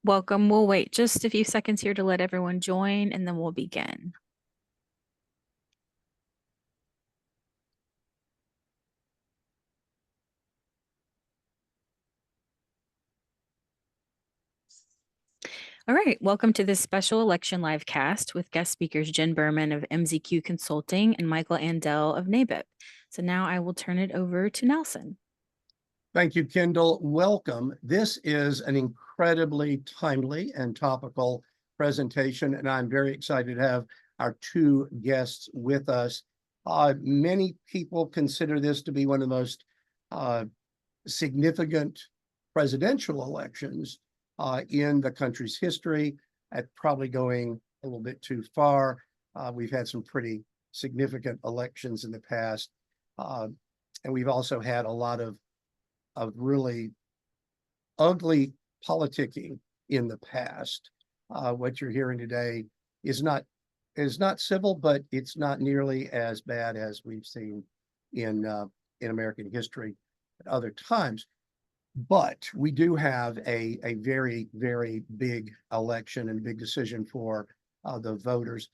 Welcome. We'll wait just a few seconds here to let everyone join and then we'll begin. All right, welcome to this special election live cast with guest speakers Jen Berman of MZQ Consulting and Michael Andel of NABIP. So now I will turn it over to Nelson. Thank you, Kendall. Welcome. This is an incredibly timely and topical presentation, and I'm very excited to have our two guests with us. Many people consider this to be one of the most significant presidential elections in the country's history. Probably going a little bit too far. We've had some pretty significant elections in the past, and we've also had a lot of really ugly politicking in the past. What you're hearing today is not civil, but it's not nearly as bad as we've seen in American history at other times. But we do have a very, very big election and big decision for the voters.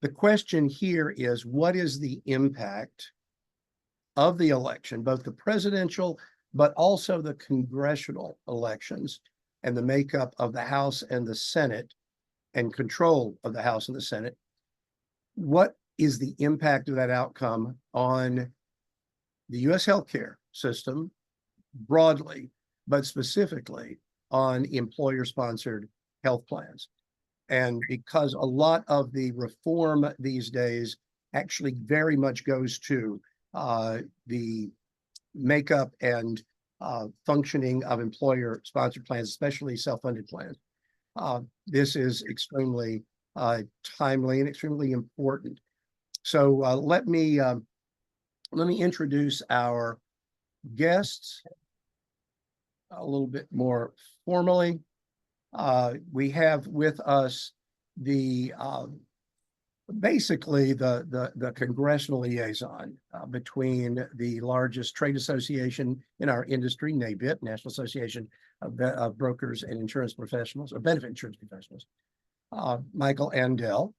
The question here is, what is the impact of the election, both the presidential but also the congressional elections and the makeup of the House and the Senate and control of the House and the Senate? What is the impact of that outcome on the U.S. healthcare system broadly, but specifically on employer-sponsored health plans? And because a lot of the reform these days actually very much goes to the makeup and functioning of employer-sponsored plans, especially self-funded plans. This is extremely timely and extremely important. So let me introduce our guests a little bit more formally. We have with us the basically the congressional liaison between the largest trade association in our industry, NABIP, National Association of Brokers and Insurance Professionals, or Benefit Insurance Professionals, Michael Andel.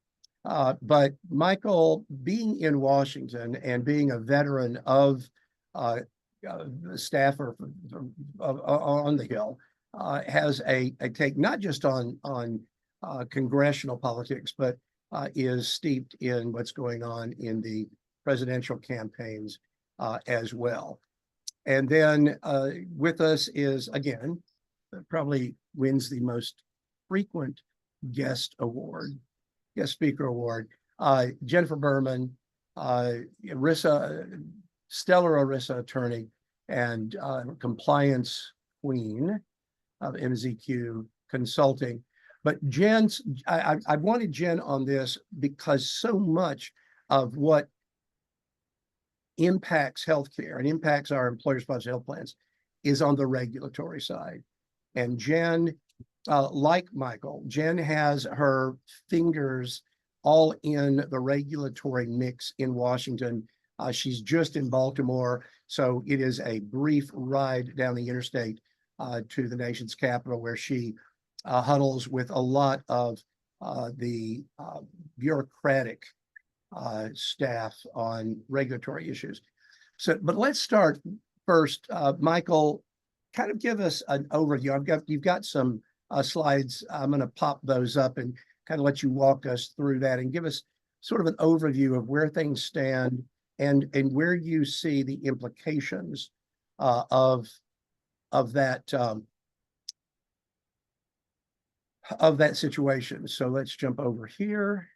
But Michael, being in Washington and being a veteran of staffer on the Hill, has a take not just on congressional politics, but is steeped in what's going on in the presidential campaigns as well. And then with us is, again, probably wins the most frequent guest speaker award, Jennifer Berman, stellar ERISA attorney and compliance queen of MZQ Consulting. But I wanted Jen on this because so much of what impacts healthcare and impacts our employer-sponsored health plans is on the regulatory side. And Jen, like Michael, Jen has her fingers all in the regulatory mix in Washington. She's just in Baltimore, so it is a brief ride down the interstate to the nation's capital, where she huddles with a lot of the bureaucratic staff on regulatory issues. So, but let's start first. Michael, kind of give us an overview. You've got some slides. I'm going to pop those up and kind of let you walk us through that and give us sort of an overview of where things stand and where you see the implications of that situation. So let's jump over here.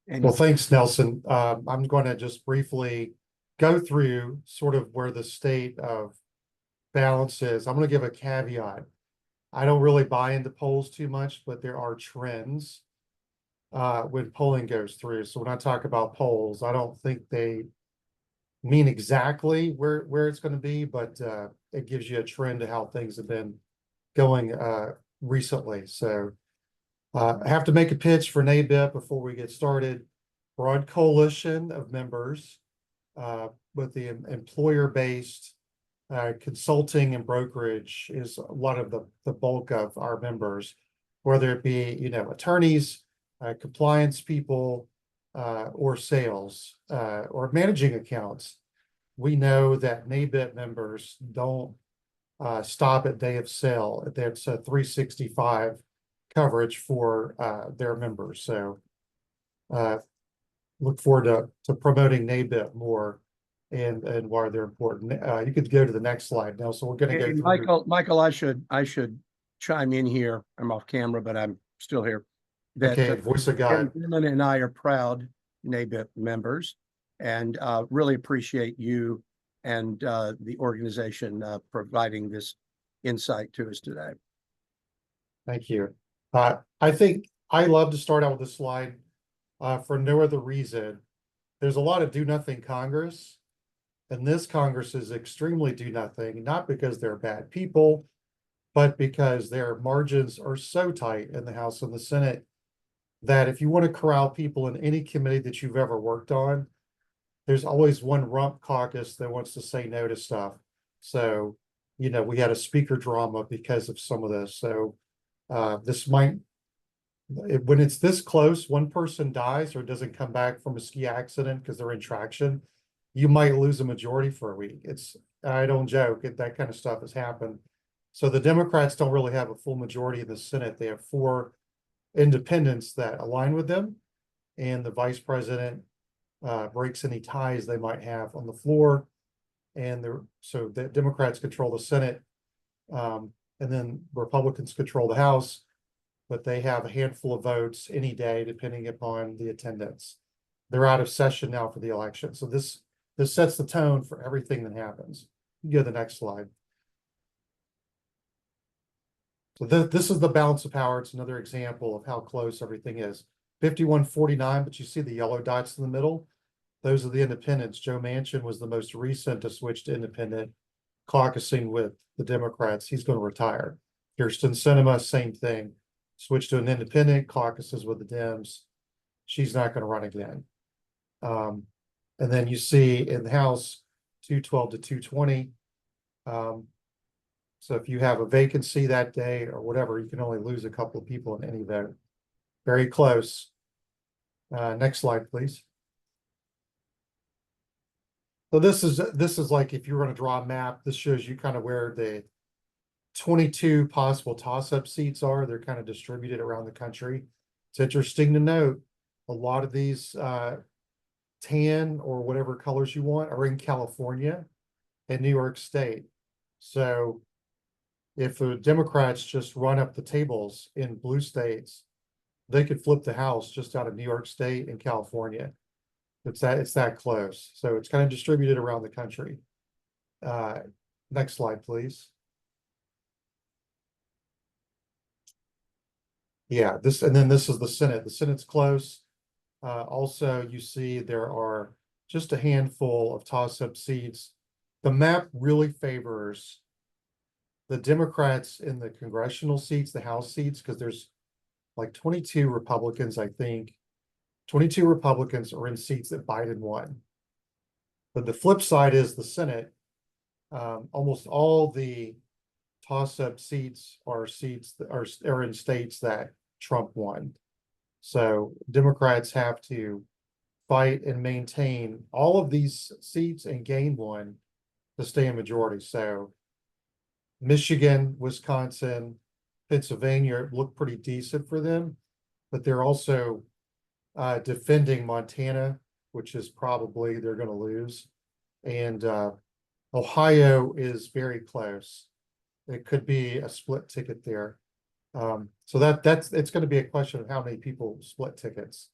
Well, thanks, Nelson. I'm going to just briefly go through sort of where the state of balance is. I'm going to give a caveat. I don't really buy into polls too much, but there are trends when polling goes through. So when I talk about polls, I don't think they mean exactly where it's going to be, but it gives you a trend to how things have been going recently. So I have to make a pitch for NABIP before we get started. Broad coalition of members with the employer-based consulting and brokerage is a lot of the bulk of our members, whether it be, you know, attorneys, compliance people, or sales, or managing accounts. We know that NABIT members don't stop at day of sale. That's a 365 coverage for their members. So look forward to promoting NABIT more and why they're important. You could go to the next slide now. So we're going to go And through. Michael, I should chime in here. I'm off camera, but I'm still here. That Okay, voice of God. Berman and I are proud NABIT members, and really appreciate you and the organization providing this insight to us today. Thank you. I think I love to start out with this slide for no other reason. There's a lot of do nothing Congress, and this Congress is extremely do nothing, not because they're bad people, but because their margins are so tight in the House and the Senate that if you want to corral people in any committee that you've ever worked on, there's always one rump caucus that wants to say no to stuff. So, you know, we had a speaker drama because of some of this. So this might, when it's this close, one person dies or doesn't come back from a ski accident because they're in traction, you might lose a majority for a week. I don't joke, that kind of stuff has happened. So the Democrats don't really have a full majority in the Senate. They have 4 independents that align with them, and the vice president breaks any ties they might have on the floor. And so the Democrats control the Senate, and then Republicans control the House, but they have a handful of votes any day, depending upon the attendance. They're out of session now for the election. So this sets the tone for everything that happens. You go to the next slide. So this is the balance of power. It's another example of how close everything is. 51-49, but you see the yellow dots in the middle. Those are the independents. Joe Manchin was the most recent to switch to independent, caucusing with the Democrats. He's going to retire. Kirsten Sinema, same thing. Switched to an independent, caucuses with the Dems. She's not going to run again. And then you see in the House, 212 to 220. So if you have a vacancy that day or whatever, you can only lose a couple of people in any vote. Very close. Next slide, please. So this is like if you were going to draw a map, this shows you kind of where the 22 possible toss-up seats are. They're kind of distributed around the country. It's interesting to note a lot of these tan or whatever colors you want are in California and New York State. So if the Democrats just run up the tables in blue states, they could flip the House just out of New York State and California. It's that close. So it's kind of distributed around the country. Next slide, please. Yeah, this is the Senate. The Senate's close. Also, you see there are just a handful of toss-up seats. The map really favors the Democrats in the congressional seats, the House seats, because there's like 22 Republicans, I think. 22 Republicans are in seats that Biden won. But the flip side is the Senate. Almost all the toss-up seats are seats that are in states that Trump won. So Democrats have to fight and maintain all of these seats and gain one to stay in majority. So Michigan, Wisconsin, Pennsylvania look pretty decent for them, but they're also defending Montana, which is probably they're going to lose. And Ohio is very close. It could be a split ticket there. So it's going to be a question of how many people split tickets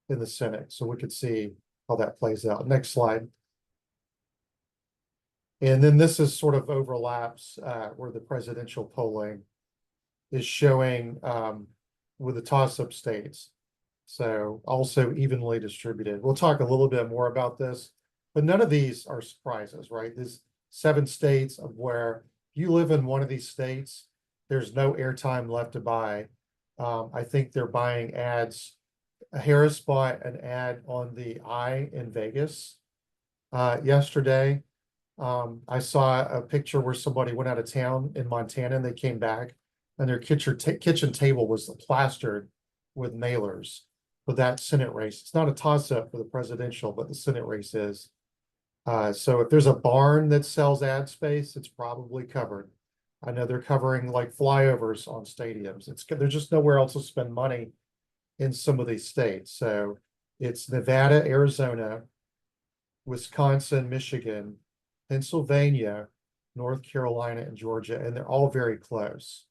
in the Senate. So we could see how that plays out. Next slide. And then this is sort of overlaps where the presidential polling is showing with the toss-up states. So also evenly distributed. We'll talk a little bit more about this, but none of these are surprises, right? There's 7 states of where if you live in one of these states, there's no airtime left to buy. I think they're buying ads. Harris bought an ad on the Eye in Vegas yesterday. I saw a picture where somebody went out of town in Montana and they came back and their kitchen table was plastered with mailers for that Senate race. It's not a toss-up for the presidential, but the Senate race is. So if there's a barn that sells ad space, it's probably covered. I know they're covering like flyovers on stadiums. There's just nowhere else to spend money in some of these states. So it's Nevada, Arizona, Wisconsin, Michigan, Pennsylvania, North Carolina, and Georgia, and they're all very close.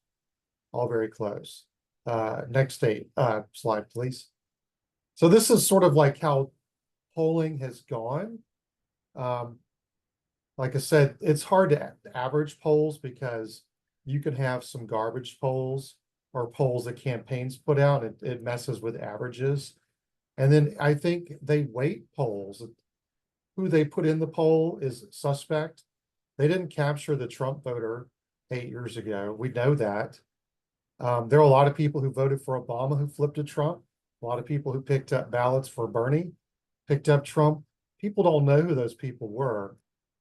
All very close. Next state, slide, please. So this is sort of like how polling has gone. Like I said, it's hard to average polls because you can have some garbage polls or polls that campaigns put out. It messes with averages. And then I think they weight polls. Who they put in the poll is suspect. They didn't capture the Trump voter 8 years ago. We know that. There are a lot of people who voted for Obama who flipped to Trump. A lot of people who picked up ballots for Bernie, picked up Trump. People don't know who those people were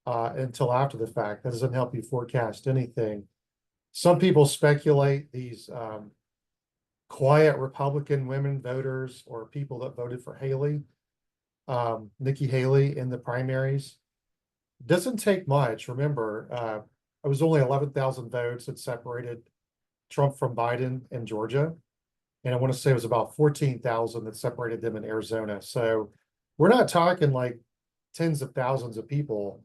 until after the fact. That doesn't help you forecast anything. Some people speculate these quiet Republican women voters or people that voted for Haley, Nikki Haley in the primaries. Doesn't take much. Remember, it was only 11,000 votes that separated Trump from Biden in Georgia. And I want to say it was about 14,000 that separated them in Arizona. So we're not talking like tens of thousands of people.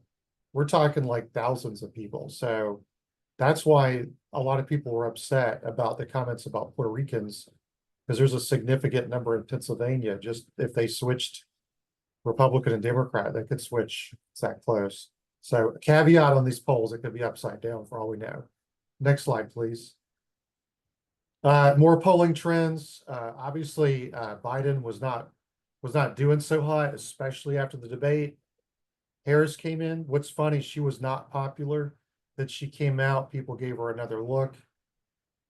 We're talking like thousands of people. So that's why a lot of people were upset about the comments about Puerto Ricans, because there's a significant number in Pennsylvania. Just if they switched Republican and Democrat, they could switch. It's that close. So a caveat on these polls, it could be upside down for all we know. Next slide, please. More polling trends. Obviously, Biden was not doing so hot, especially after the debate. Harris came in. What's funny, she was not popular. That she came out, people gave her another look.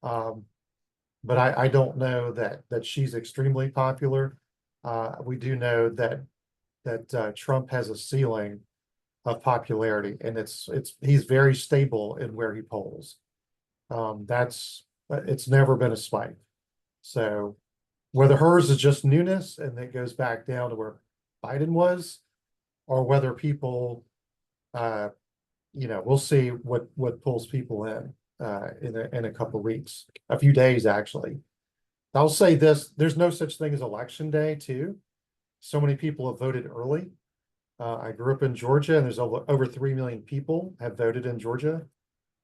But I don't know that she's extremely popular. We do know that Trump has a ceiling of popularity, and he's very stable in where he polls. It's never been a spike. So whether hers is just newness and it goes back down to where Biden was, or whether people, we'll see what pulls people in a couple of weeks, a few days actually. I'll say this: there's no such thing as election day, too. So many people have voted early. I grew up in Georgia, and there's over 3 million people have voted in Georgia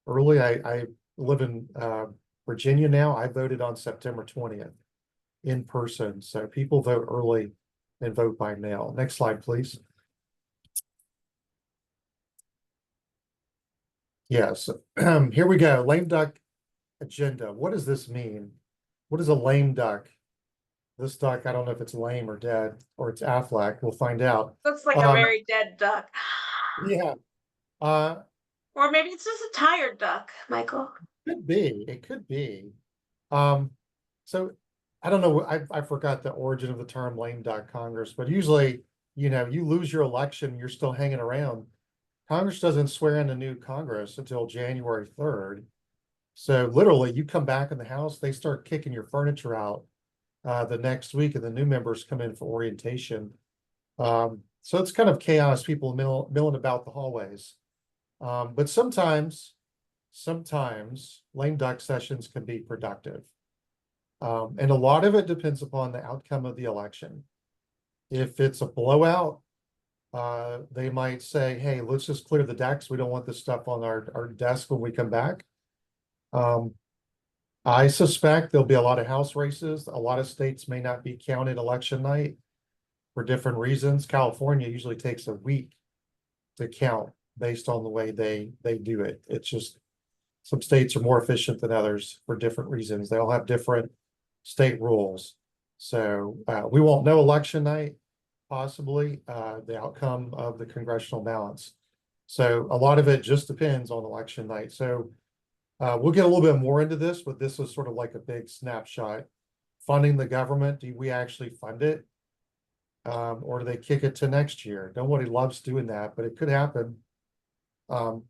early. I live in Virginia now. I voted on September 20th in person. So people vote early and vote by mail. Next slide, please. Yes, here we go. Lame duck agenda. What does this mean? What is a lame duck? This duck, I don't know if it's lame or dead, or it's Affleck. We'll find out. Looks like a very dead duck. Yeah. Or maybe it's just a tired duck, Michael. Could be. It could be. So I don't know. I forgot the origin of the term lame duck Congress, but usually, you lose your election, you're still hanging around. Congress doesn't swear in a new Congress until January 3rd. So literally, you come back in the House, they start kicking your furniture out the next week, and the new members come in for orientation. So it's kind of chaos, people milling about the hallways. But sometimes lame duck sessions can be productive. And a lot of it depends upon the outcome of the election. If it's a blowout, they might say, hey, let's just clear the decks. We don't want this stuff on our desk when we come back. I suspect there'll be a lot of House races. A lot of states may not be counted election night for different reasons. California usually takes a week to count based on the way they do it. It's just some states are more efficient than others for different reasons. They all have different state rules. So we won't know election night, possibly, the outcome of the congressional ballots. So a lot of it just depends on election night. So we'll get a little bit more into this, but this is sort of like a big snapshot. Funding the government, do we actually fund it? Or do they kick it to next year? Nobody loves doing that, but it could happen. Telehealth,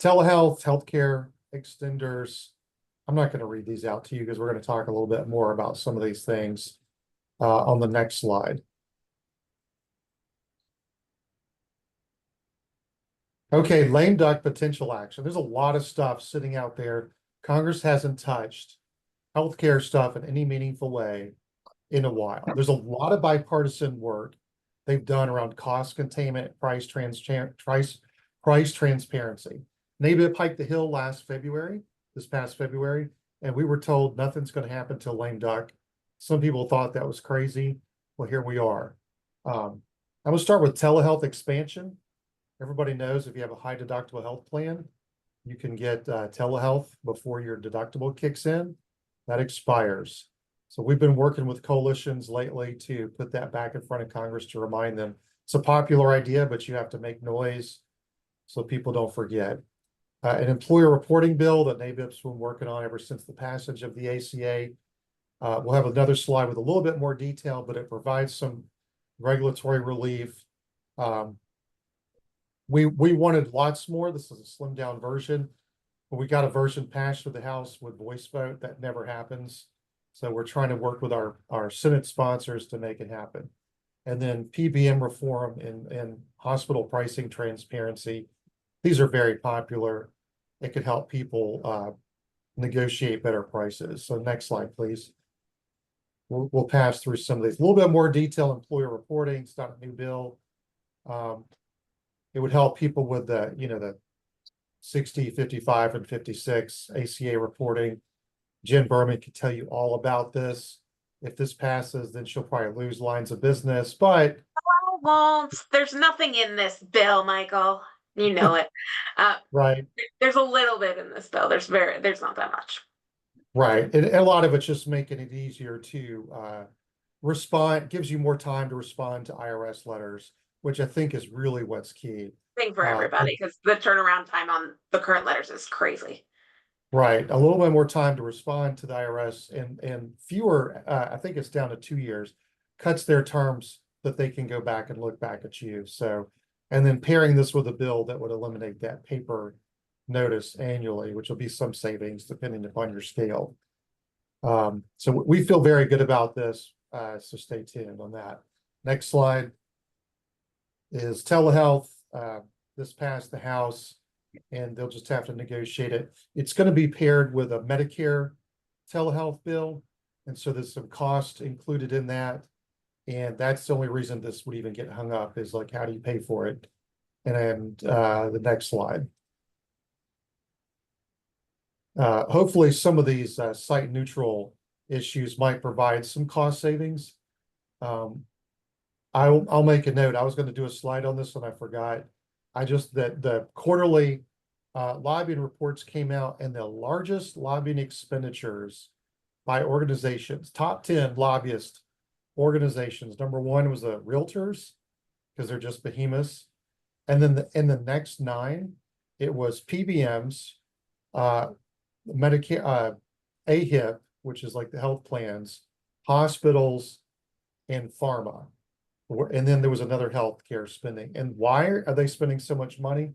healthcare extenders. I'm not going to read these out to you because we're going to talk a little bit more about some of these things on the next slide. Okay, lame duck potential action. There's a lot of stuff sitting out there. Congress hasn't touched healthcare stuff in any meaningful way in a while. There's a lot of bipartisan work they've done around cost containment, price transparency. NABIP hiked the hill this past February, and we were told nothing's going to happen till lame duck. Some people thought that was crazy. Well, here we are. I'm going to start with telehealth expansion. Everybody knows if you have a high deductible health plan, you can get telehealth before your deductible kicks in. That expires. So we've been working with coalitions lately to put that back in front of Congress to remind them. It's a popular idea, but you have to make noise so people don't forget. An employer reporting bill that NABIP's been working on ever since the passage of the ACA. We'll have another slide with a little bit more detail, but it provides some regulatory relief. We wanted lots more. This is a slimmed down version, but we got a version passed through the House with voice vote. That never happens. So we're trying to work with our Senate sponsors to make it happen. And then PBM reform and hospital pricing transparency. These are very popular. It could help people negotiate better prices. So next slide, please. We'll pass through some of these. A little bit more detail, employer reporting. It's not a new bill. It would help people with the 60, 55, and 56 ACA reporting. Jen Berman can tell you all about this. If this passes, then she'll probably lose lines of business, but I won't. There's nothing in this bill, Michael. You know it. right. There's a little bit in this bill. There's not that much. Right. And a lot of it's just making it easier to respond, gives you more time to respond to IRS letters, which I think is really what's key. Thing for everybody, because the turnaround time on the current letters is crazy. Right. A little bit more time to respond to the IRS and fewer, I think it's down to 2 years, cuts their terms that they can go back and look back at you. So, and then pairing this with a bill that would eliminate that paper notice annually, which will be some savings depending upon your scale. So we feel very good about this. So stay tuned on that. Next slide is telehealth. This passed the House, and they'll just have to negotiate it. It's going to be paired with a Medicare telehealth bill, and so there's some cost included in that. And that's the only reason this would even get hung up is like, how do you pay for it? And the next slide. Hopefully some of these site neutral issues might provide some cost savings. I'll make a note. I was going to do a slide on this and I forgot. That the quarterly lobbying reports came out, and the largest lobbying expenditures by organizations, top 10 lobbyist organizations. Number 1 was the realtors, because they're just behemoths. And then in the next 9, it was PBMs, Medicare, AHIP, which is like the health plans, hospitals, and pharma. And then there was another healthcare spending. And why are they spending so much money?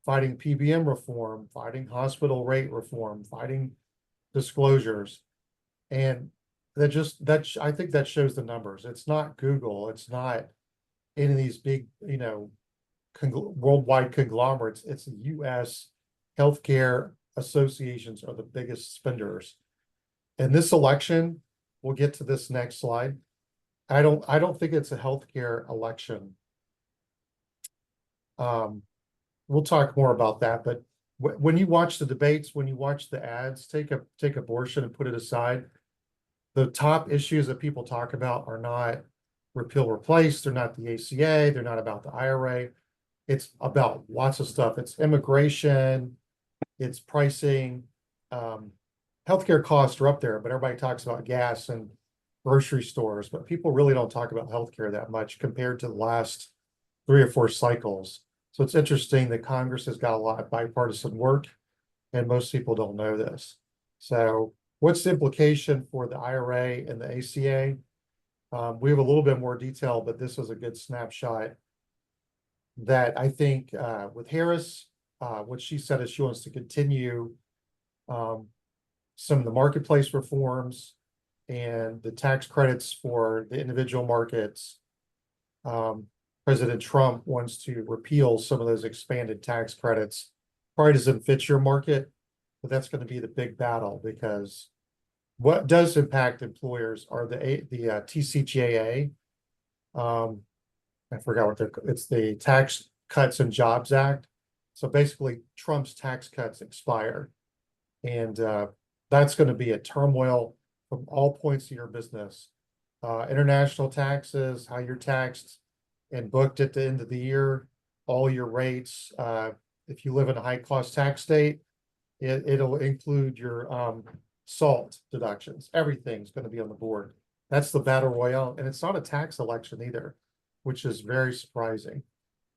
Fighting PBM reform, fighting hospital rate reform, fighting disclosures. And I think that shows the numbers. It's not Google. It's not any of these big, worldwide conglomerates. It's the U.S. healthcare associations are the biggest spenders. In this election, we'll get to this next slide. I don't think it's a healthcare election. We'll talk more about that, but when you watch the debates, when you watch the ads, take abortion and put it aside. The top issues that people talk about are not repeal, replace. They're not the ACA. They're not about the IRA. It's about lots of stuff. It's immigration. It's pricing. Healthcare costs are up there, but everybody talks about gas and grocery stores, but people really don't talk about healthcare that much compared to the last 3 or 4 cycles. So it's interesting that Congress has got a lot of bipartisan work, and most people don't know this. So what's the implication for the IRA and the ACA? We have a little bit more detail, but this is a good snapshot that I think with Harris, what she said is she wants to continue some of the marketplace reforms and the tax credits for the individual markets. President Trump wants to repeal some of those expanded tax credits. Probably doesn't fit your market, but that's going to be the big battle, because what does impact employers are the TCJA. I forgot what it's the Tax Cuts and Jobs Act. So basically Trump's tax cuts expire, and that's going to be a turmoil from all points of your business. International taxes, how you're taxed and booked at the end of the year, all your rates. If you live in a high cost tax state, it'll include your SALT deductions. Everything's going to be on the board. That's the battle royale, and it's not a tax election either, which is very surprising.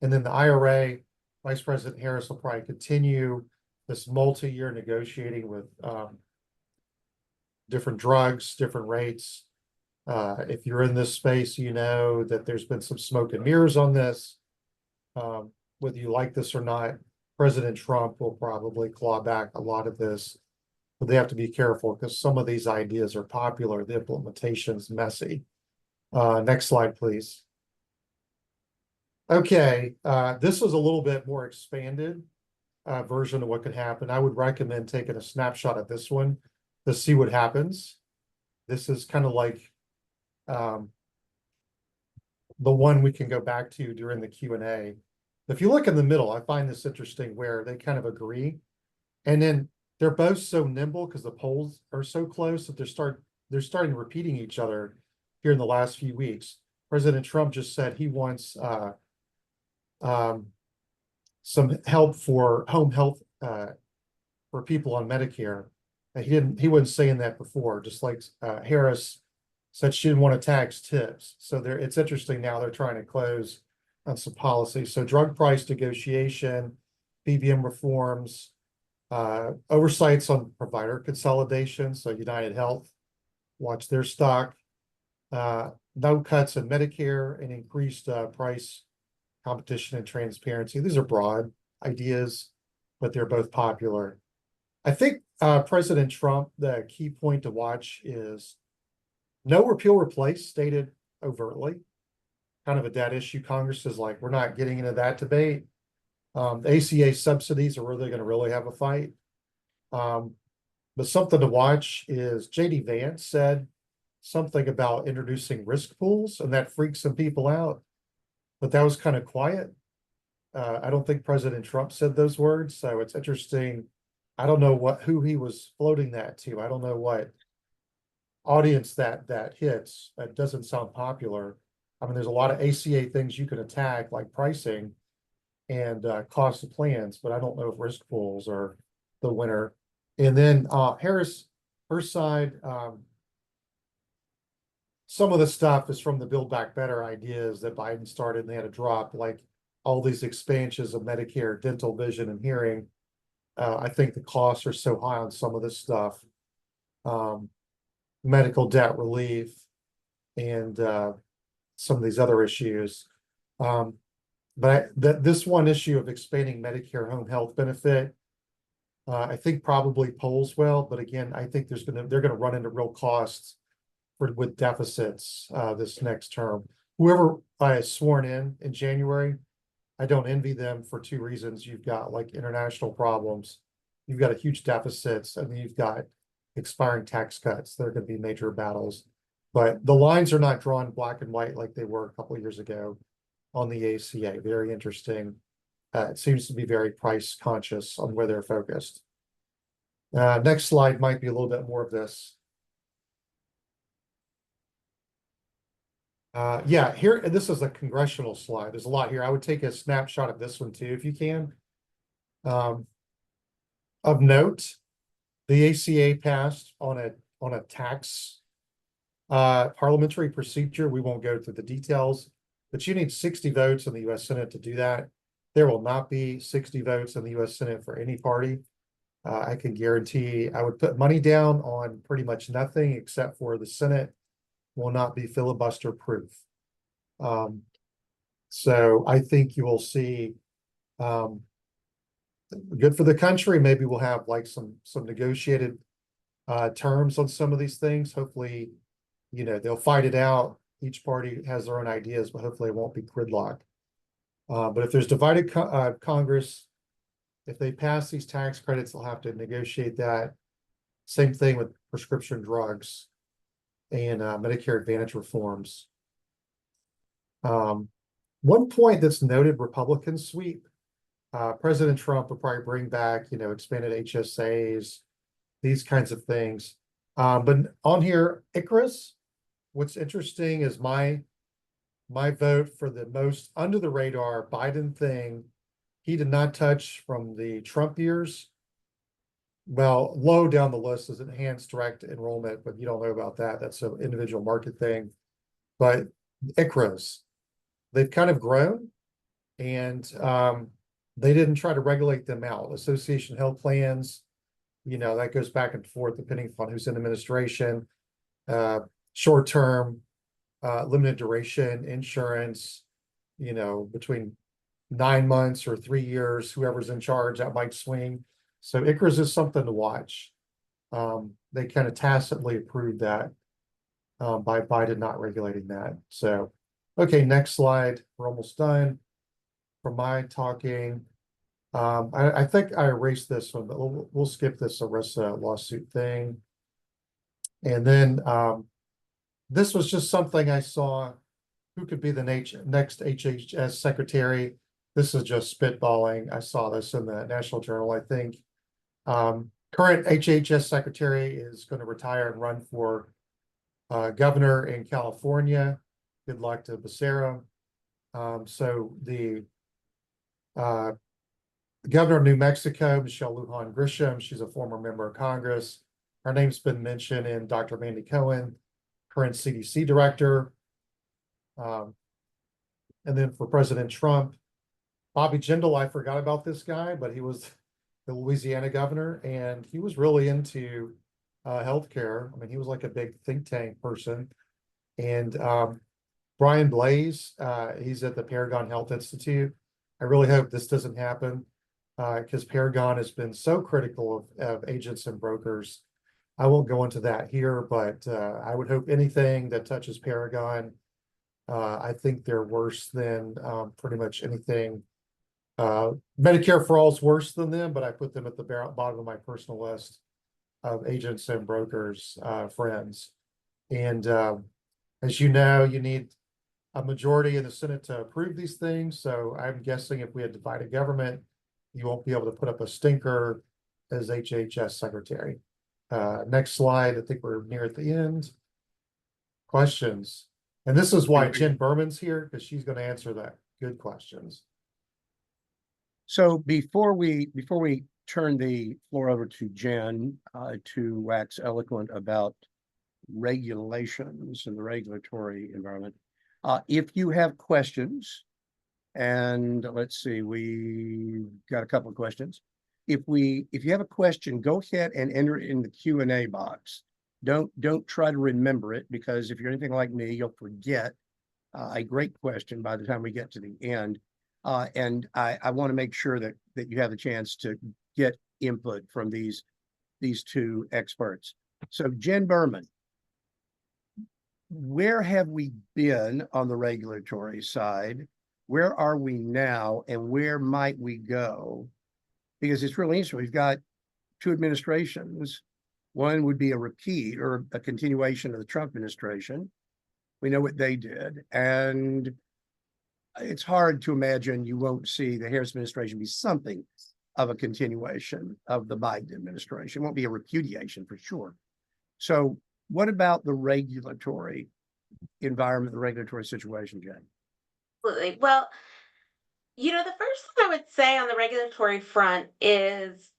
And then the IRA, Vice President Harris will probably continue this multi-year negotiating with different drugs, different rates. If you're in this space, you know that there's been some smoke and mirrors on this. Whether you like this or not, President Trump will probably claw back a lot of this, but they have to be careful because some of these ideas are popular. The implementation's messy. Next slide, please. Okay, this is a little bit more expanded version of what could happen. I would recommend taking a snapshot of this one to see what happens. This is kind of like the one we can go back to during the Q&A. If you look in the middle, I find this interesting where they kind of agree. And then they're both so nimble because the polls are so close that they're starting repeating each other here in the last few weeks. President Trump just said he wants some help for home health for people on Medicare. He wasn't saying that before, just like Harris said she didn't want to tax tips. So it's interesting now they're trying to close on some policy. So drug price negotiation, PBM reforms, oversights on provider consolidation. So United Health, watch their stock, no cuts in Medicare, and increased price competition and transparency. These are broad ideas, but they're both popular. I think President Trump, the key point to watch is no repeal replace stated overtly. Kind of a dead issue. Congress is like, we're not getting into that debate. The ACA subsidies are where they're going to really have a fight. But something to watch is JD Vance said something about introducing risk pools, and that freaked some people out. But that was kind of quiet. I don't think President Trump said those words, so it's interesting. I don't know who he was floating that to. I don't know what audience that hits. That doesn't sound popular. I mean, there's a lot of ACA things you can attack, like pricing and cost of plans, but I don't know if risk pools are the winner. And then Harris, her side, some of the stuff is from the Build Back Better ideas that Biden started and they had to drop, like all these expansions of Medicare, dental, vision, and hearing. I think the costs are so high on some of this stuff. Medical debt relief and some of these other issues. But this one issue of expanding Medicare home health benefit, I think probably polls well, but again, I think they're gonna run into real costs with deficits this next term. Whoever is sworn in January, I don't envy them for two reasons. You've got like international problems, you've got a huge deficits, and then you've got expiring tax cuts. They're going to be major battles, but the lines are not drawn black and white like they were a couple of years ago on the ACA. Very interesting. It seems to be very price conscious on where they're focused. Next slide might be a little bit more of this. Yeah, here, this is a congressional slide. There's a lot here. I would take a snapshot of this one too, if you can. Of note, the ACA passed on a tax parliamentary procedure. We won't go through the details, but you need 60 votes in the US Senate to do that. There will not be 60 votes in the US Senate for any party. I can guarantee I would put money down on pretty much nothing except for the Senate will not be filibuster proof. So I think you will see, good for the country. Maybe we'll have like some negotiated terms on some of these things. Hopefully, they'll fight it out. Each party has their own ideas, but hopefully it won't be gridlock. But if there's divided Congress, if they pass these tax credits, they'll have to negotiate that. Same thing with prescription drugs and Medicare Advantage reforms. One point that's noted, Republican sweep. President Trump will probably bring back, expanded HSAs, these kinds of things. But on here, ICRAs, what's interesting is my vote for the most under the radar Biden thing. He did not touch from the Trump years. Well, low down the list is enhanced direct enrollment, but you don't know about that. That's an individual market thing. But ICRAs, they've kind of grown, and they didn't try to regulate them out. Association health plans, that goes back and forth depending on who's in administration. Short term, limited duration insurance, between 9 months or 3 years, whoever's in charge, that might swing. So ICRAs is something to watch. They kind of tacitly approved that by Biden not regulating that. So, okay, next slide. We're almost done for my talking. I think I erased this one, but we'll skip this ERISA lawsuit thing. And then this was just something I saw. Who could be the next HHS secretary? This is just spitballing. I saw this in the National Journal, I think. Current HHS secretary is going to retire and run for governor in California. Good luck to Becerra. So the governor of New Mexico, Michelle Lujan Grisham, she's a former member of Congress. Her name's been mentioned in Dr. Mandy Cohen, current CDC director. And then for President Trump, Bobby Jindal, I forgot about this guy, but he was the Louisiana governor, and he was really into healthcare. I mean, he was like a big think tank person. And Brian Blaze, he's at the Paragon Health Institute. I really hope this doesn't happen because Paragon has been so critical of agents and brokers. I won't go into that here, but I would hope anything that touches Paragon, I think they're worse than pretty much anything. Medicare for All is worse than them, but I put them at the bottom of my personal list of agents and brokers, friends. And as you know, you need a majority in the Senate to approve these things. So I'm guessing if we had divided government, you won't be able to put up a stinker as HHS secretary. Next slide. I think we're near at the end. Questions. And this is why Jen Berman's here, because she's going to answer that. Good questions. So before we turn the floor over to Jen to wax eloquent about regulations and the regulatory environment, if you have questions, and let's see, we got a couple of questions. If you have a question, go ahead and enter it in the Q&A box. Don't try to remember it, because if you're anything like me, you'll forget a great question by the time we get to the end. And I want to make sure that you have the chance to get input from these two experts. So Jen Berman, where have we been on the regulatory side? Where are we now, and where might we go? Because it's really interesting. We've got two administrations. One would be a repeat or a continuation of the Trump administration. We know what they did. And it's hard to imagine you won't see the Harris administration be something of a continuation of the Biden administration. It won't be a repudiation for sure. So what about the regulatory environment, the regulatory situation, Jen? Absolutely. Well, the first thing I would say on the regulatory front is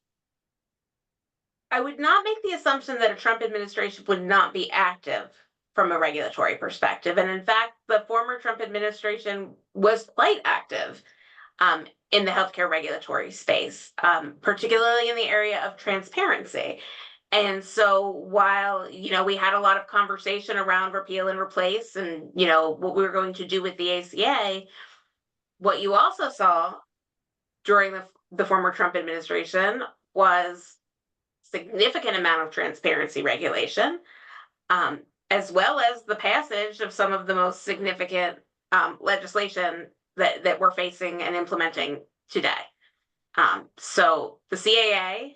I would not make the assumption that a Trump administration would not be active from a regulatory perspective. And in fact, the former Trump administration was quite active in the healthcare regulatory space, particularly in the area of transparency. And so while, we had a lot of conversation around repeal and replace and, what we were going to do with the ACA, what you also saw during the former Trump administration was significant amount of transparency regulation, as well as the passage of some of the most significant legislation that we're facing and implementing today. So the CAA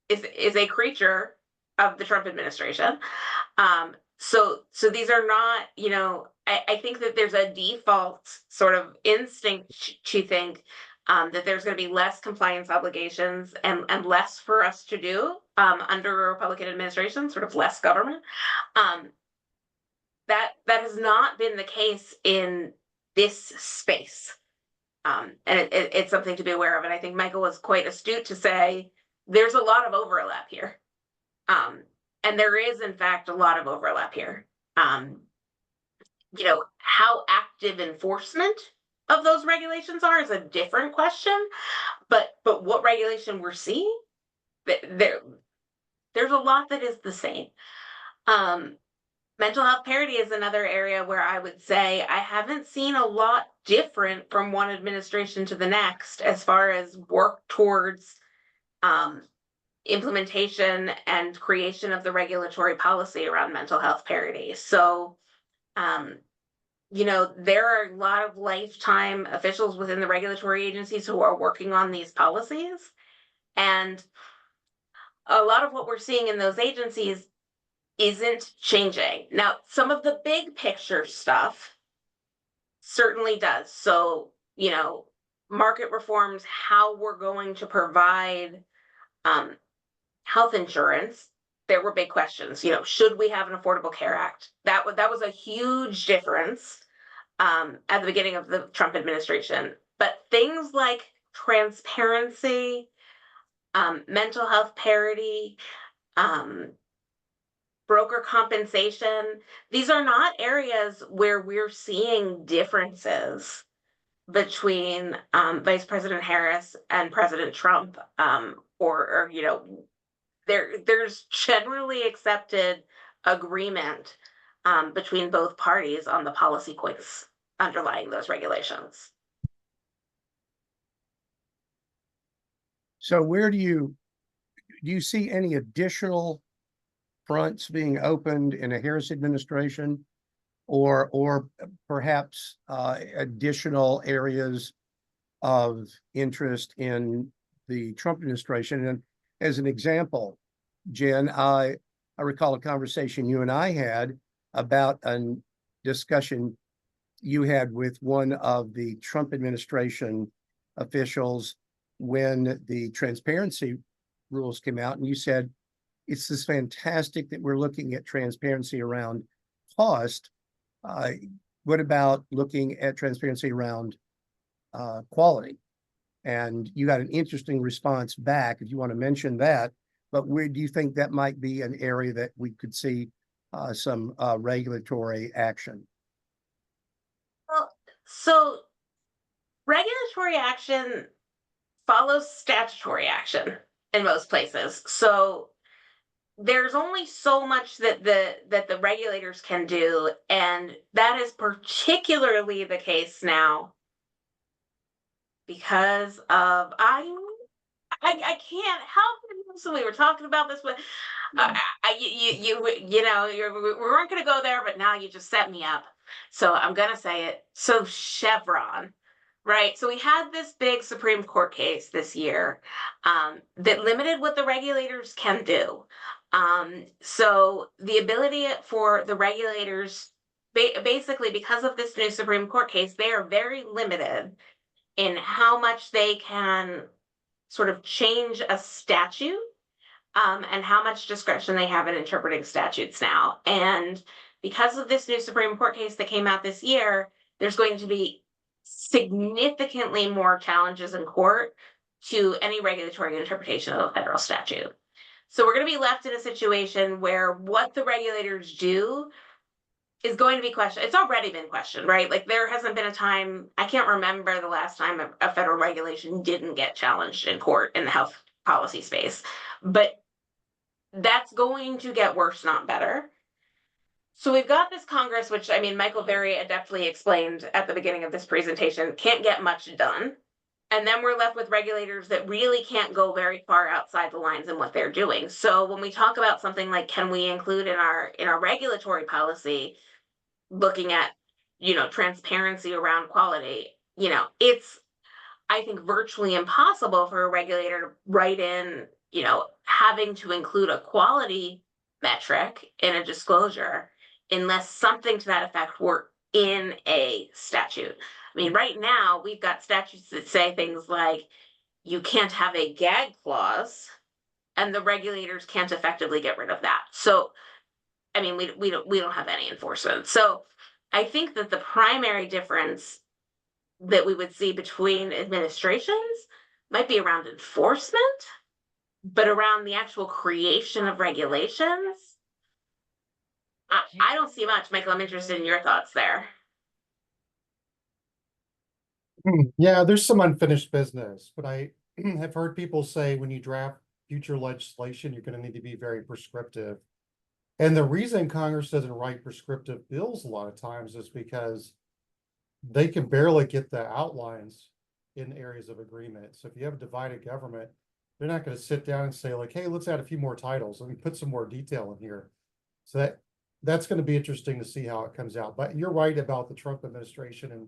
is a creature of the Trump administration. So these are not, I think that there's a default sort of instinct to think that there's going to be less compliance obligations and less for us to do under a Republican administration, sort of less government. That has not been the case in this space. And it's something to be aware of. And I think Michael was quite astute to say there's a lot of overlap here. And there is, in fact, a lot of overlap here. How active enforcement of those regulations are is a different question. But what regulation we're seeing, there's a lot that is the same. Mental health parity is another area where I would say I haven't seen a lot different from one administration to the next as far as work towards implementation and creation of the regulatory policy around mental health parity. So, there are a lot of lifetime officials within the regulatory agencies who are working on these policies. And a lot of what we're seeing in those agencies isn't changing. Now, some of the big picture stuff certainly does. So, market reforms, how we're going to provide health insurance, there were big questions. Should we have an Affordable Care Act? That was a huge difference at the beginning of the Trump administration. But things like transparency, mental health parity, broker compensation, these are not areas where we're seeing differences between Vice President Harris and President Trump, or there's generally accepted agreement between both parties on the policy points underlying those regulations. So where do you see any additional fronts being opened in a Harris administration, or perhaps additional areas of interest in the Trump administration? And as an example, Jen, I recall a conversation you and I had about a discussion you had with one of the Trump administration officials when the transparency rules came out, and you said, it's this fantastic that we're looking at transparency around cost. What about looking at transparency around quality? And you got an interesting response back, if you want to mention that. But where do you think that might be an area that we could see some regulatory action? Well, so regulatory action follows statutory action in most places. So there's only so much that the regulators can do, and that is particularly the case now because of I can't help it. So we were talking about this, but we weren't going to go there, but now you just set me up. So I'm going to say it. So Chevron, right? So we had this big Supreme Court case this year that limited what the regulators can do. So the ability for the regulators, basically because of this new Supreme Court case, they are very limited in how much they can sort of change a statute, and how much discretion they have in interpreting statutes now. And because of this new Supreme Court case that came out this year, there's going to be significantly more challenges in court to any regulatory interpretation of a federal statute. So we're going to be left in a situation where what the regulators do is going to be questioned. It's already been questioned, right? Like there hasn't been a time, I can't remember the last time a federal regulation didn't get challenged in court in the health policy space. But that's going to get worse, not better. So we've got this Congress, which I mean, Michael very adeptly explained at the beginning of this presentation, can't get much done. And then we're left with regulators that really can't go very far outside the lines in what they're doing. So when we talk about something like, can we include in our regulatory policy, looking at, transparency around quality, it's, I think, virtually impossible for a regulator to write in, having to include a quality metric in a disclosure unless something to that effect were in a statute. I mean, right now we've got statutes that say things like you can't have a gag clause, and the regulators can't effectively get rid of that. So, I mean, we don't have any enforcement. So, I think that the primary difference that we would see between administrations might be around enforcement, but around the actual creation of regulations, I don't see much. Michael, I'm interested in your thoughts there. Yeah, there's some unfinished business, but I have heard people say when you draft future legislation, you're going to need to be very prescriptive. And the reason Congress doesn't write prescriptive bills a lot of times is because they can barely get the outlines in areas of agreement. So if you have a divided government, they're not going to sit down and say like, hey, let's add a few more titles. Let me put some more detail in here. So that's going to be interesting to see how it comes out. But you're right about the Trump administration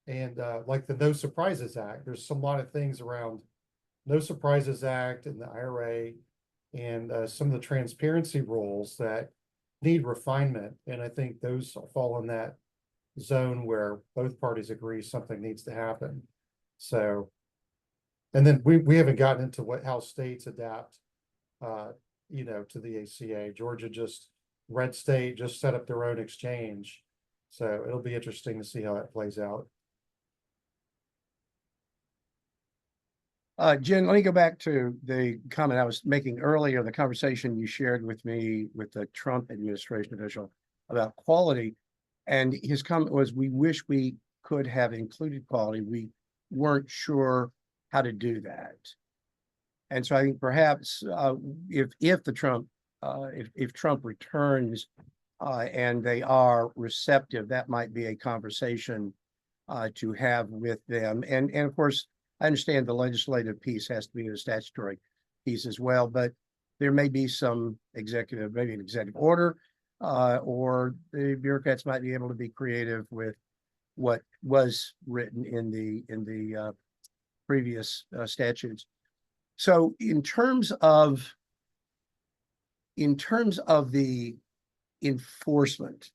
and like the No Surprises Act. There's a lot of things around No Surprises Act and the IRA and some of the transparency rules that need refinement. And I think those fall in that zone where both parties agree something needs to happen. So, and then we haven't gotten into how states adapt, to the ACA. Georgia red state just set up their own exchange. So it'll be interesting to see how that plays out. Jen, let me go back to the comment I was making earlier, the conversation you shared with me with the Trump administration official about quality. And his comment was, we wish we could have included quality. We weren't sure how to do that. And so I think perhaps if Trump returns and they are receptive, that might be a conversation to have with them. And of course, I understand the legislative piece has to be a statutory piece as well, but there may be some maybe an executive order, or the bureaucrats might be able to be creative with what was written in the previous statutes. So in terms of the enforcement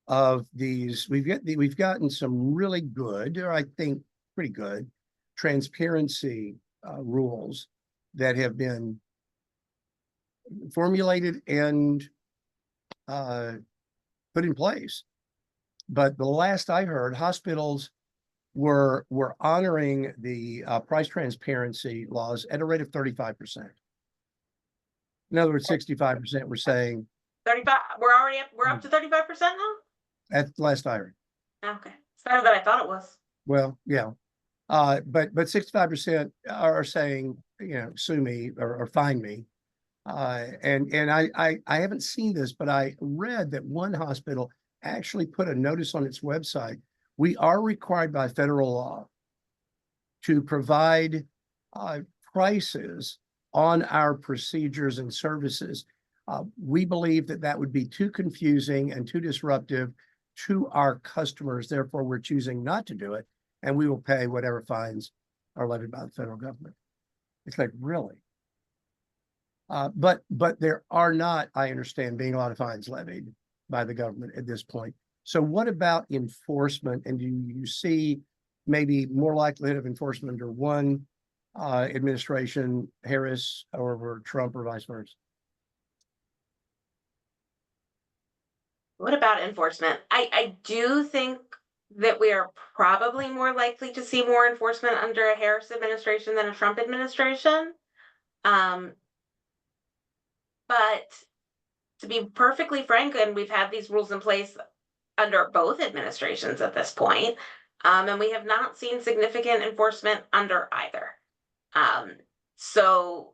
of these, we've gotten some really good, or I think pretty good, transparency rules that have been formulated and put in place. But the last I heard, hospitals were honoring the price transparency laws at a rate of 35%. In other words, 65% were saying 35. We're up to 35% now? at the last I heard. Okay. It's better than I thought it was. Well, yeah. But 65% are saying, sue me or fine me. And I haven't seen this, but I read that one hospital actually put a notice on its website. We are required by federal law to provide prices on our procedures and services. We believe that would be too confusing and too disruptive to our customers. Therefore, we're choosing not to do it, and we will pay whatever fines are levied by the federal government. It's like, really? But there are not, I understand, being a lot of fines levied by the government at this point. So what about enforcement? And do you see maybe more likelihood of enforcement under one administration, Harris, or over Trump, or vice versa? What about enforcement? I do think that we are probably more likely to see more enforcement under a Harris administration than a Trump administration. But to be perfectly frank, and we've had these rules in place under both administrations at this point, and we have not seen significant enforcement under either. So,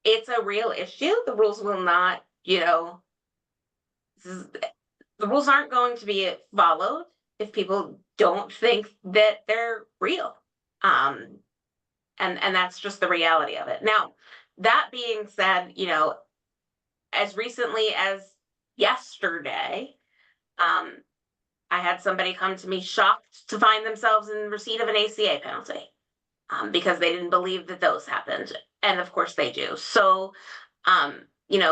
it's a real issue. The rules will not, the rules aren't going to be followed if people don't think that they're real. Um, and that's just the reality of it. Now, that being said, as recently as yesterday, um, I had somebody come to me shocked to find themselves in receipt of an ACA penalty, because they didn't believe that those happened. And of course they do. So,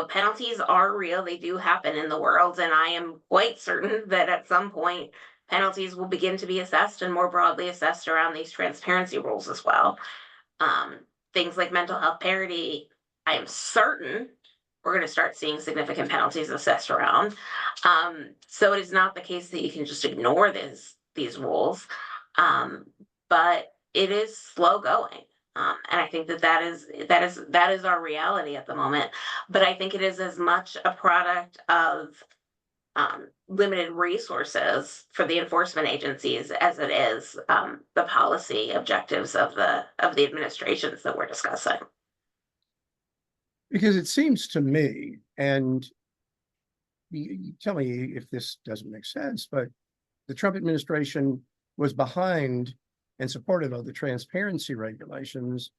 penalties are real. They do happen in the world. And I am quite certain that at some point, penalties will begin to be assessed and more broadly assessed around these transparency rules as well. Um, Things like mental health parity, I am certain we're going to start seeing significant penalties assessed around. So it is not the case that you can just ignore these rules, but it is slow going. And I think that is our reality at the moment. But I think it is as much a product of limited resources for the enforcement agencies as it is the policy objectives of the administrations that we're discussing. Because it seems to me, and you tell me if this doesn't make sense, but the Trump administration was behind and supportive of the transparency regulations.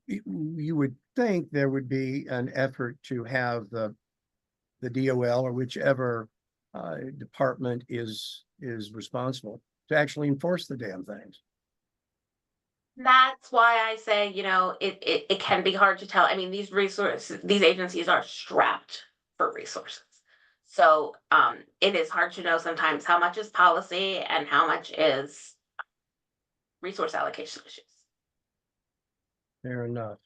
You would think there would be an effort to have the DOL or whichever department is responsible to actually enforce the damn things. That's why I say, it can be hard to tell. I mean, these agencies are strapped for resources. So it is hard to know sometimes how much is policy and how much is resource allocation issues. Fair enough.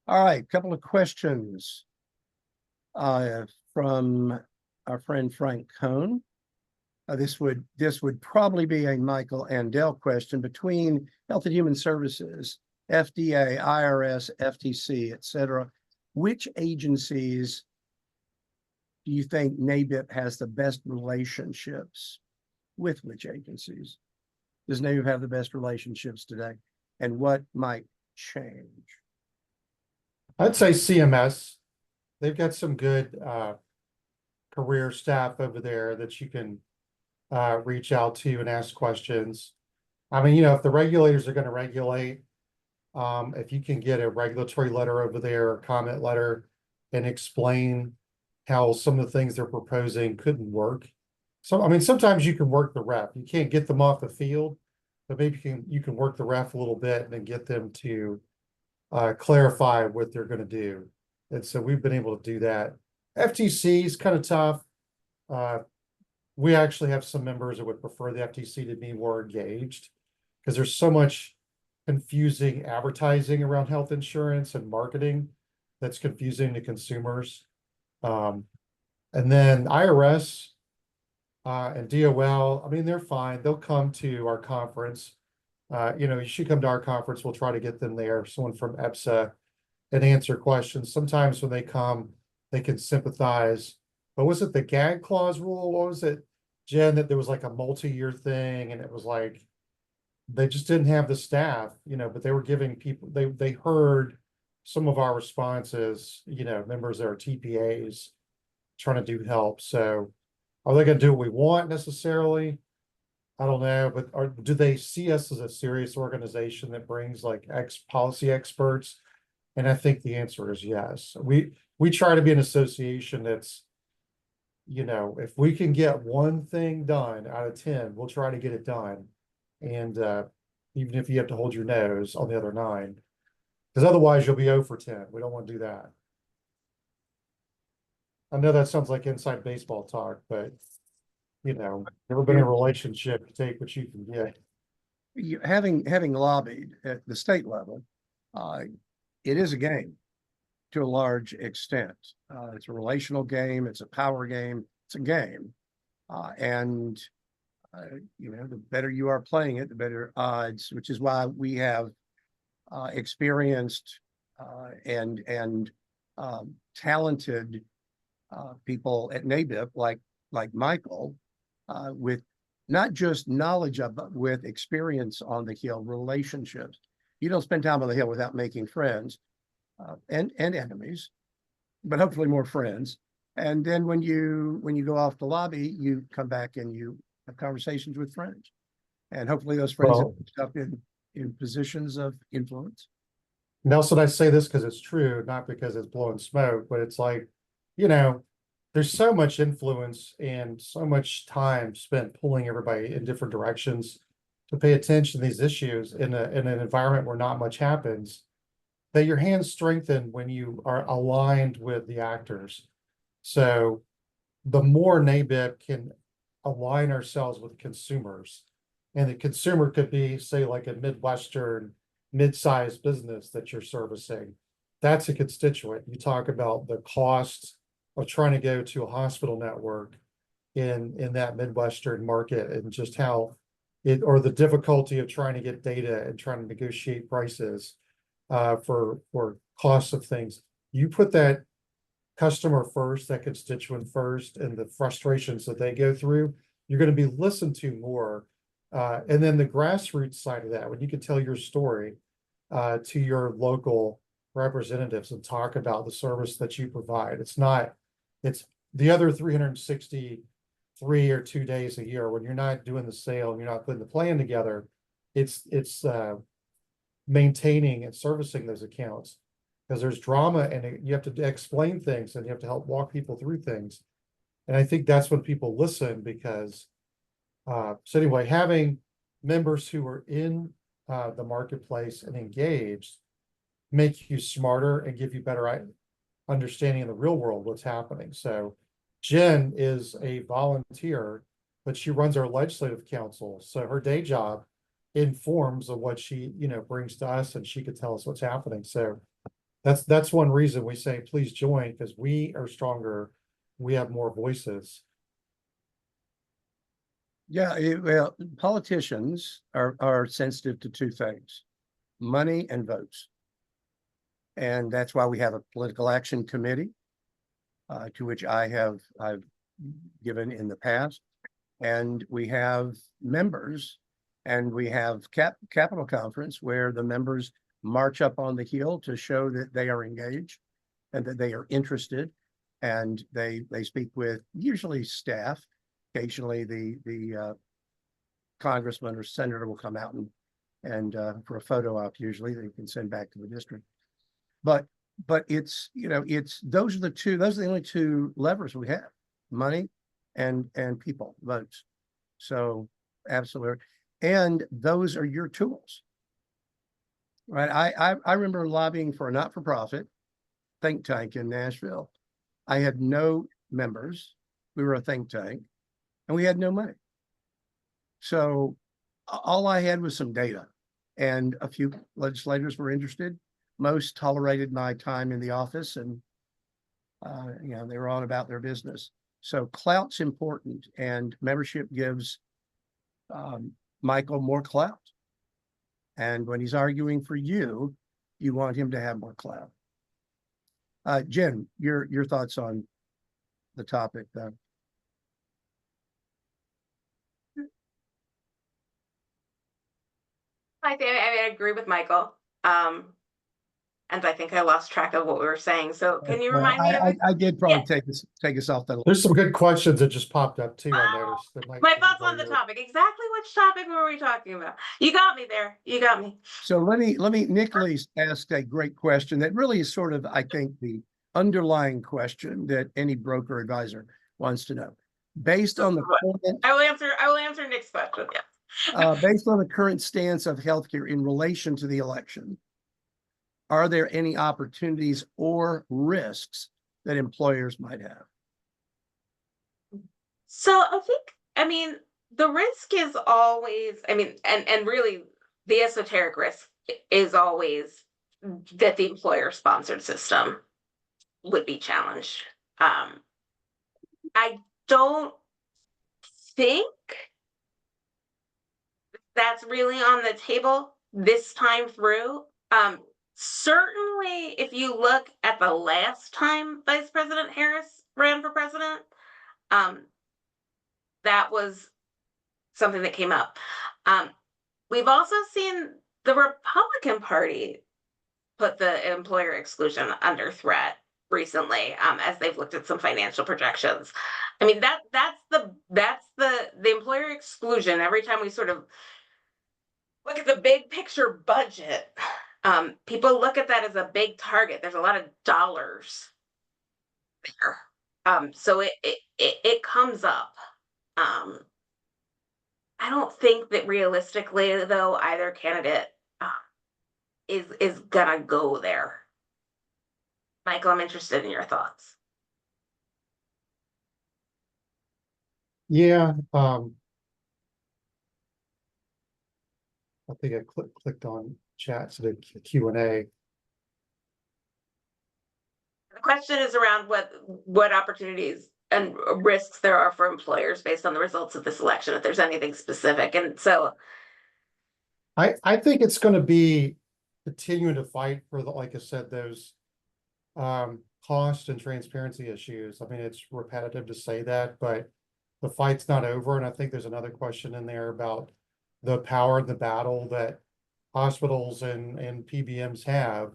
All right, couple of questions from our friend Frank Cohn. This would probably be a Michael Andel question. Between Health and Human Services, FDA, IRS, FTC, et cetera, which agencies do you think NABIP has the best relationships with? Which agencies does NABIP have the best relationships today, and what might change? I'd say CMS. They've got some good career staff over there that you can reach out to and ask questions. I mean, if the regulators are going to regulate, if you can get a regulatory letter over there, a comment letter, and explain how some of the things they're proposing couldn't work. So, I mean, sometimes you can work the rep. You can't get them off the field, but maybe you can work the ref a little bit and then get them to clarify what they're going to do. And so we've been able to do that. FTC is kind of tough. We actually have some members that would prefer the FTC to be more engaged because there's so much confusing advertising around health insurance and marketing that's confusing to consumers. And then IRS and DOL, I mean, they're fine. They'll come to our conference. You should come to our conference. We'll try to get them there, someone from EPSA, and answer questions. Sometimes when they come, they can sympathize. But was it the gag clause rule? What was it, Jen, that there was like a multi-year thing and it was like, they just didn't have the staff, but they were giving people, they heard some of our responses, members that are TPAs trying to do help. So are they going to do what we want necessarily? I don't know, but do they see us as a serious organization that brings like policy experts? And I think the answer is yes. We try to be an association that's, if we can get one thing done out of 10, we'll try to get it done. And even if you have to hold your nose on the other 9, because otherwise you'll be 0 for 10. We don't want to do that. I know that sounds like inside baseball talk, but never been in a relationship, you take what you can get. Having lobbied at the state level, it is a game to a large extent. It's a relational game, it's a power game, it's a game. And the better you are playing it, the better odds, which is why we have experienced and talented people at NABIP like Michael, with not just knowledge of, but with experience on the Hill, relationships. You don't spend time on the Hill without making friends. and enemies, but hopefully more friends. And then when you go off to lobby, you come back and you have conversations with friends, and hopefully those friends Well- end up in positions of influence. Nelson, I say this because it's true, not because it's blowing smoke, but it's like, you know, there's so much influence and so much time spent pulling everybody in different directions to pay attention to these issues in an environment where not much happens, that your hands strengthen when you are aligned with the actors. So the more NABIP can align ourselves with consumers, and the consumer could be, say, like a Midwestern mid-sized business that you're servicing. That's a constituent. You talk about the costs of trying to go to a hospital network in that Midwestern market, and just how it, or the difficulty of trying to get data and trying to negotiate prices for costs of things. You put that customer first, that constituent first, and the frustrations that they go through, you're going to be listened to more. And then the grassroots side of that, when you can tell your story to your local representatives and talk about the service that you provide. It's the other 363 or 2 days a year when you're not doing the sale and you're not putting the plan together. It's maintaining and servicing those accounts, because there's drama and you have to explain things and you have to help walk people through things. And I think that's when people listen, because so anyway, having members who are in the marketplace and engaged make you smarter and give you better understanding in the real world what's happening. So Jen is a volunteer, but she runs our legislative council. So her day job informs of what she, brings to us, and she could tell us what's happening. So that's one reason we say, please join, because we are stronger. We have more voices. Yeah, well, politicians are sensitive to two things: money and votes. And that's why we have a political action committee, to which I've given in the past. And we have members, and we have Capitol Conference, where the members march up on the Hill to show that they are engaged and that they are interested. And they speak with usually staff. Occasionally the congressman or senator will come out and for a photo op, usually they can send back to the district. But it's, those are the only two levers we have: money and people, votes. So absolutely. And those are your tools, right? I remember lobbying for a not-for-profit think tank in Nashville. I had no members. We were a think tank, and we had no money. So all I had was some data, and a few legislators were interested. Most tolerated my time in the office, and they were on about their business. So clout's important, and membership gives Michael more clout. And when he's arguing for you, you want him to have more clout. Jen, your thoughts on the topic, though? I agree with Michael. And I think I lost track of what we were saying. So can you remind me? I did probably take us off that. There's some good questions that just popped up too. I noticed. My thoughts on the topic. Exactly which topic were we talking about? You got me there. You got me. So let me, Nick Lee's asked a great question that really is sort of, I think, the underlying question that any broker advisor wants to know. Based on the current, I will answer Nick's question. Yeah. Based on the current stance of healthcare in relation to the election, are there any opportunities or risks that employers might have? So I mean, the risk is always, and really the esoteric risk is always that the employer sponsored system would be challenged. I don't think that's really on the table this time through. Certainly, if you look at the last time Vice President Harris ran for president, that was something that came up. We've also seen the Republican Party put the employer exclusion under threat recently, as they've looked at some financial projections. I mean, that's the employer exclusion. Every time we sort of look at the big picture budget, people look at that as a big target. There's a lot of dollars there. So it comes up. Um, I don't think that realistically, though, either candidate uh, is gonna go there. Michael, I'm interested in your thoughts. Yeah, I think I clicked on chat to the Q&A. The question is around what opportunities and risks there are for employers based on the results of this election, if there's anything specific. And so I think it's going to be continuing to fight for the, like I said, those cost and transparency issues. I mean, it's repetitive to say that, but the fight's not over. And I think there's another question in there about the power and the battle that hospitals and PBMs have.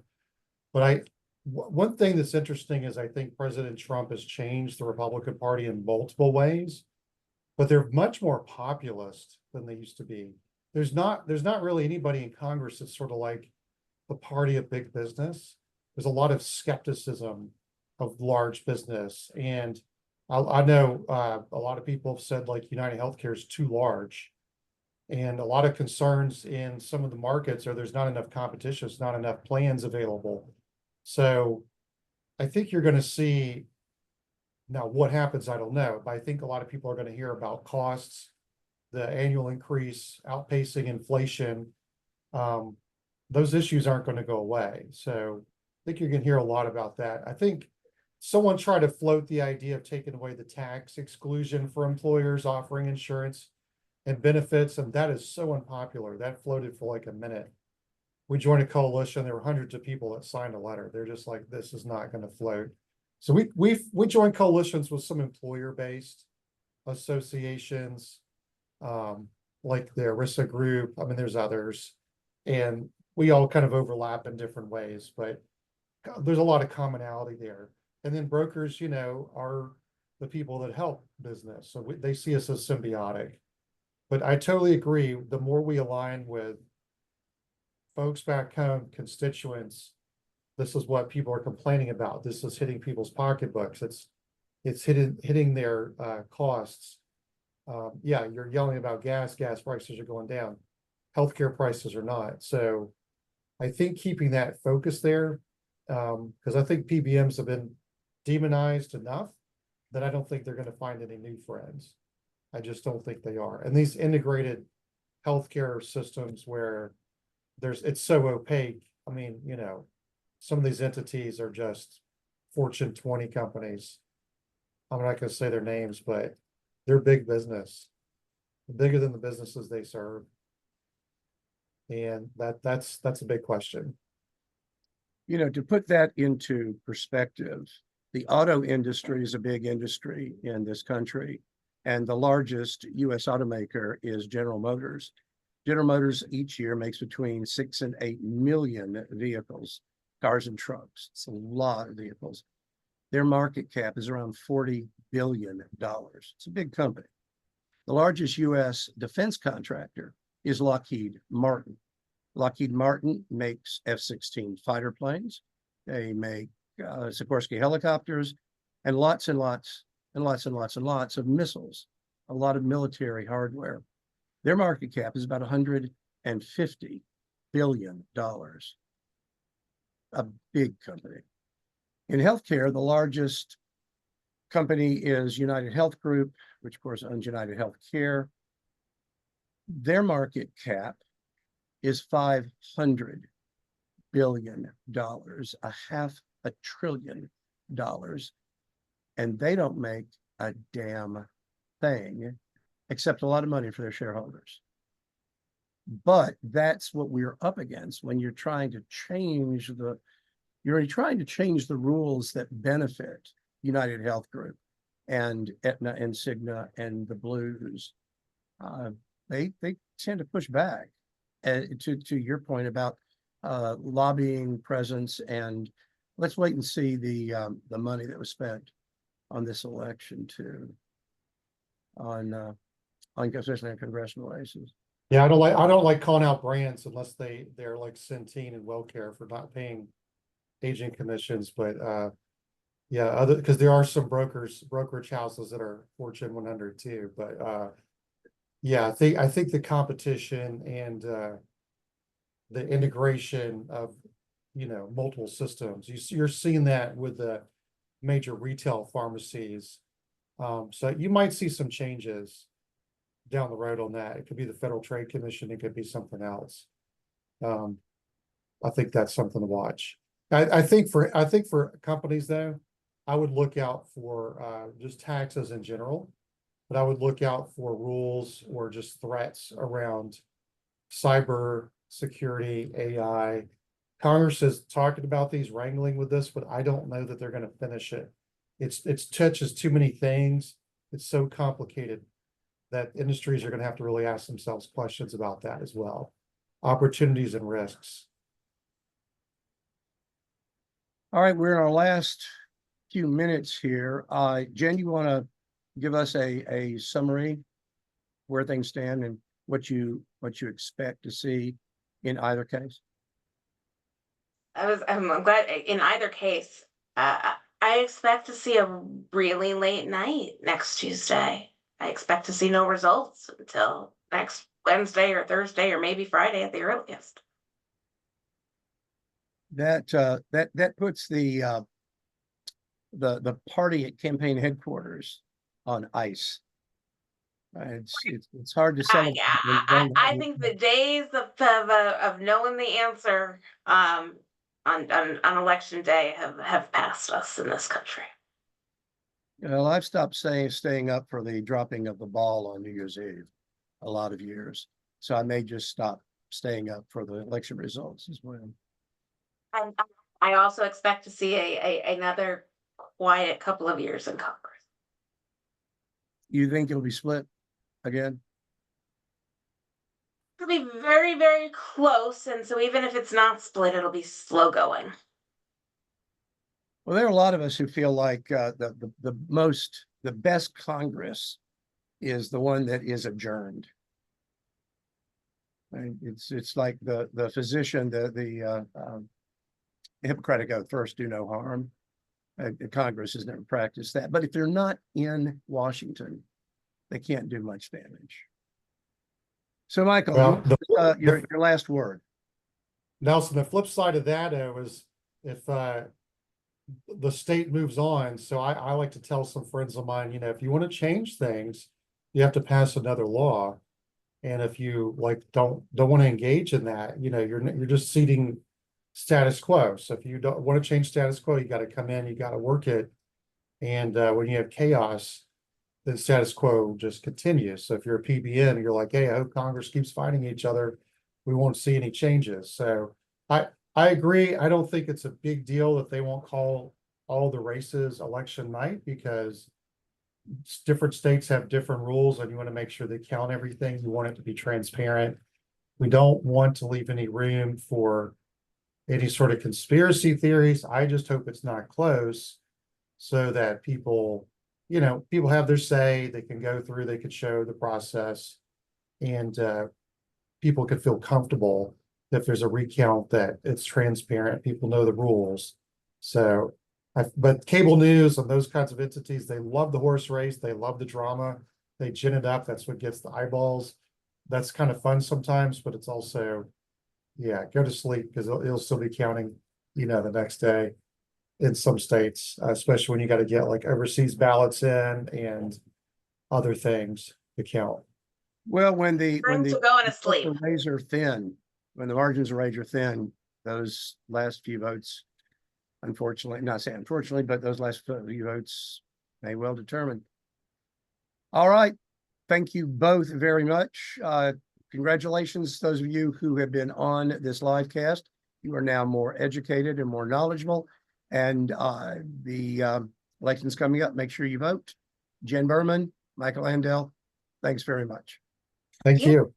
But one thing that's interesting is I think President Trump has changed the Republican Party in multiple ways, but they're much more populist than they used to be. There's not really anybody in Congress that's sort of like the party of big business. There's a lot of skepticism of large business. And I know a lot of people have said like United Healthcare is too large. And a lot of concerns in some of the markets are there's not enough competition, there's not enough plans available. So I think you're going to see, now what happens, I don't know, but I think a lot of people are going to hear about costs, the annual increase outpacing inflation. Those issues aren't going to go away. So I think you're going to hear a lot about that. I think someone tried to float the idea of taking away the tax exclusion for employers offering insurance and benefits, and that is so unpopular. That floated for like a minute. We joined a coalition. There were hundreds of people that signed a letter. They're just like, this is not going to float. So we joined coalitions with some employer-based associations, like the ERISA group. I mean, there's others, and we all kind of overlap in different ways, but there's a lot of commonality there. And then brokers, you know, are the people that help business. So they see us as symbiotic. But I totally agree. The more we align with folks back home, constituents, this is what people are complaining about. This is hitting people's pocketbooks. It's hitting their costs. Yeah, you're yelling about gas prices are going down. Healthcare prices are not. So I think keeping that focus there, because I think PBMs have been demonized enough that I don't think they're going to find any new friends. I just don't think they are. And these integrated healthcare systems where it's so opaque. I mean, you know, some of these entities are just Fortune 20 companies. I'm not going to say their names, but they're big business, bigger than the businesses they serve. And that's a big question. You know, to put that into perspective, the auto industry is a big industry in this country, and the largest U.S. automaker is General Motors. General Motors each year makes between 6 and 8 million vehicles, cars and trucks. It's a lot of vehicles. Their market cap is around $40 billion. It's a big company. The largest U.S. defense contractor is Lockheed Martin. Lockheed Martin makes F-16 fighter planes. They make Sikorsky helicopters, and lots and lots and lots and lots and lots of missiles, a lot of military hardware. Their market cap is about $150 billion. A big company. In healthcare, the largest company is United Health Group, which of course owns United Healthcare. Their market cap is $500 billion, $500 billion, and they don't make a damn thing except a lot of money for their shareholders. But that's what we're up against when you're trying to change the rules that benefit United Health Group and Aetna and Cigna and the Blues. They tend to push back. To your point about lobbying presence, and let's wait and see the money that was spent on this election too. Especially on congressional races. Yeah, I don't like calling out brands unless they're like Centene and WellCare for not paying agent commissions, but yeah, because there are some brokerage houses that are Fortune 100 too, but yeah, I think the competition and the integration of, multiple systems, you're seeing that with the major retail pharmacies. So you might see some changes down the road on that. It could be the Federal Trade Commission, it could be something else. I think that's something to watch. I think for companies though, I would look out for just taxes in general, but I would look out for rules or just threats around cyber security, AI. Congress has talked about these wrangling with this, but I don't know that they're going to finish it. It touches too many things. It's so complicated that industries are going to have to really ask themselves questions about that as well. Opportunities and risks. All right, we're in our last few minutes here. Jen, you want to give us a summary where things stand and what you expect to see in either case? I'm glad in either case. I expect to see a really late night next Tuesday. I expect to see no results until next Wednesday or Thursday or maybe Friday at the earliest. That puts the party at campaign headquarters on ice. It's hard to celebrate. I think the days of knowing the answer on election day have passed us in this country. Well, I've stopped staying up for the dropping of the ball on New Year's Eve a lot of years, so I may just stop staying up for the election results as well. And I also expect to see another quiet couple of years in Congress. You think it'll be split again? It'll be very, very close, and so even if it's not split, it'll be slow going. Well, there are a lot of us who feel like the best Congress is the one that is adjourned. And it's like the physician, the Hippocratic Oath, first do no harm. Congress has never practiced that, but if they're not in Washington, they can't do much damage. So, Michael, well, your last word. Nelson, the flip side of that is if the state moves on. So I like to tell some friends of mine, if you want to change things, you have to pass another law. And if you don't want to engage in that, you're just ceding status quo. So if you don't want to change status quo, you got to come in, you got to work it. And when you have chaos, the status quo just continues. So if you're a PBN, you're like, hey, I hope Congress keeps fighting each other. We won't see any changes. So I agree. I don't think it's a big deal that they won't call all the races election night, because different states have different rules and you want to make sure they count everything. You want it to be transparent. We don't want to leave any room for any sort of conspiracy theories. I just hope it's not close, so that people have their say, they can go through, they could show the process, and people could feel comfortable if there's a recount that it's transparent, people know the rules. So, but cable news and those kinds of entities, they love the horse race, they love the drama, they gin it up, that's what gets the eyeballs. That's kind of fun sometimes, but it's also, yeah, go to sleep, because it'll still be counting, the next day in some states, especially when you got to get like overseas ballots in and other things to count. Well, when the Going to sleep. razor thin, when the margins of razor thin, those last few votes, unfortunately, not saying unfortunately, but those last few votes may well determine. All right. Thank you both very much. Congratulations, those of you who have been on this live cast. You are now more educated and more knowledgeable. And the election's coming up. Make sure you vote. Jen Berman, Michael Andel, thanks very much. Thank you.